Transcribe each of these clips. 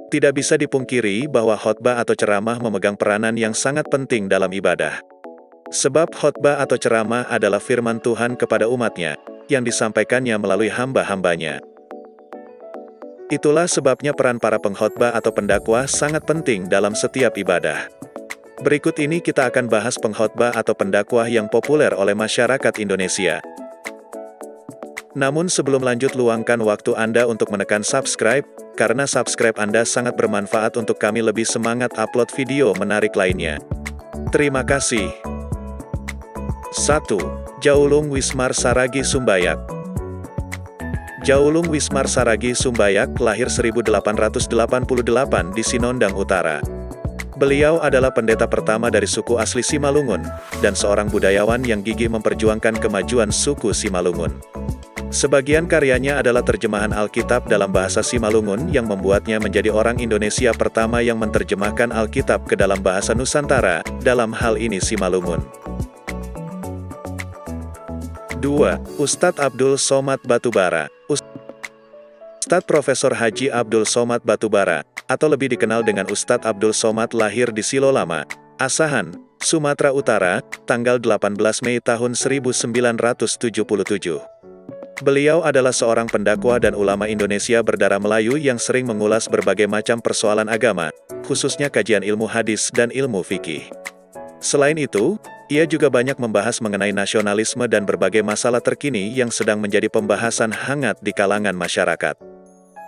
Tidak bisa dipungkiri bahwa khotbah atau ceramah memegang peranan yang sangat penting dalam ibadah. Sebab khotbah atau ceramah adalah firman Tuhan kepada umatnya, yang disampaikannya melalui hamba-hambanya. Itulah sebabnya peran para pengkhotbah atau pendakwah sangat penting dalam setiap ibadah. Berikut ini kita akan bahas pengkhotbah atau pendakwah yang populer oleh masyarakat Indonesia. Namun sebelum lanjut, luangkan waktu Anda untuk menekan subscribe, karena subscribe Anda sangat bermanfaat untuk kami lebih semangat upload video menarik lainnya. Terima kasih. 1. Jaulung Wismar Saragi Sumbayak. Jaulung Wismar Saragi Sumbayak lahir 1888 di Sinondang Utara. Beliau adalah pendeta pertama dari suku asli Simalungun, dan seorang budayawan yang gigih memperjuangkan kemajuan suku Simalungun. Sebagian karyanya adalah terjemahan Alkitab dalam bahasa Simalungun yang membuatnya menjadi orang Indonesia pertama yang menerjemahkan Alkitab ke dalam bahasa Nusantara, dalam hal ini Simalungun. 2. Ustadz Abdul Somad Batubara. Ustadz Profesor Haji Abdul Somad Batubara, atau lebih dikenal dengan Ustadz Abdul Somad, lahir di Silolama, Asahan, Sumatera Utara, tanggal 18 Mei tahun 1977. Beliau adalah seorang pendakwah dan ulama Indonesia berdarah Melayu yang sering mengulas berbagai macam persoalan agama, khususnya kajian ilmu hadis dan ilmu fikih. Selain itu, ia juga banyak membahas mengenai nasionalisme dan berbagai masalah terkini yang sedang menjadi pembahasan hangat di kalangan masyarakat.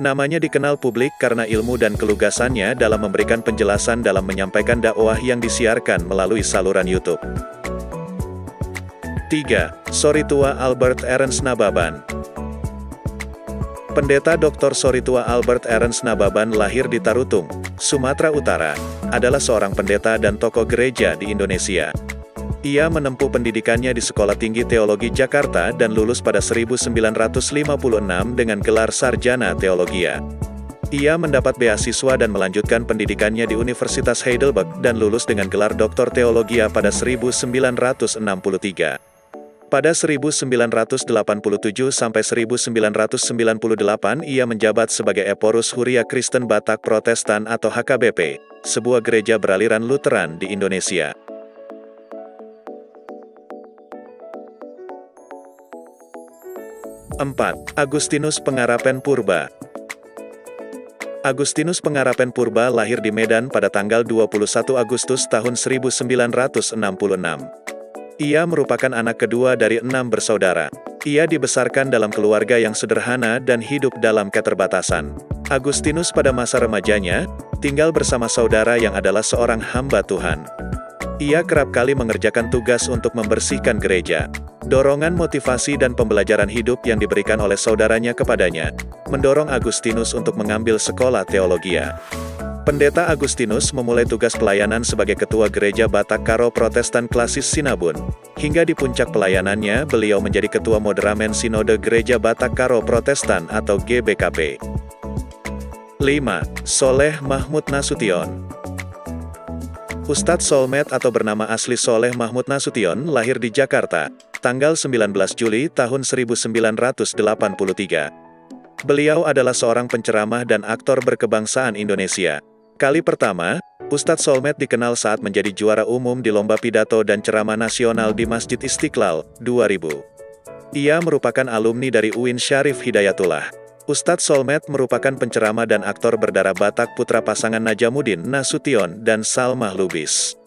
Namanya dikenal publik karena ilmu dan kelugasannya dalam memberikan penjelasan dalam menyampaikan dakwah yang disiarkan melalui saluran YouTube. 3. Soritua Albert Ernst Nababan. Pendeta Dr. Soritua Albert Ernst Nababan lahir di Tarutung, Sumatera Utara, adalah seorang pendeta dan tokoh gereja di Indonesia. Ia menempuh pendidikannya di Sekolah Tinggi Teologi Jakarta dan lulus pada 1956 dengan gelar Sarjana Teologia. Ia mendapat beasiswa dan melanjutkan pendidikannya di Universitas Heidelberg dan lulus dengan gelar Doktor Teologia pada 1963. Pada 1987 sampai 1998 ia menjabat sebagai Eporus Huria Kristen Batak Protestan atau HKBP, sebuah gereja beraliran Lutheran di Indonesia. 4. Agustinus Pengarapen Purba. Agustinus Pengarapen Purba lahir di Medan pada tanggal 21 Agustus tahun 1966. Ia merupakan anak kedua dari 6 bersaudara. Ia dibesarkan dalam keluarga yang sederhana dan hidup dalam keterbatasan. Agustinus pada masa remajanya, tinggal bersama saudara yang adalah seorang hamba Tuhan. Ia kerap kali mengerjakan tugas untuk membersihkan gereja. Dorongan motivasi dan pembelajaran hidup yang diberikan oleh saudaranya kepadanya, mendorong Agustinus untuk mengambil sekolah teologia. Pendeta Agustinus memulai tugas pelayanan sebagai ketua gereja Batak Karo Protestan Klasis Sinabun. Hingga di puncak pelayanannya, beliau menjadi ketua moderamen Sinode Gereja Batak Karo Protestan atau GBKP. 5. Soleh Mahmud Nasution. Ustadz Solmed atau bernama asli Soleh Mahmud Nasution lahir di Jakarta, tanggal 19 Juli tahun 1983. Beliau adalah seorang penceramah dan aktor berkebangsaan Indonesia. Kali pertama, Ustadz Solmed dikenal saat menjadi juara umum di Lomba Pidato dan Ceramah Nasional di Masjid Istiqlal, 2000. Ia merupakan alumni dari UIN Syarif Hidayatullah. Ustadz Solmed merupakan penceramah dan aktor berdarah Batak putra pasangan Najamuddin Nasution dan Salmah Lubis.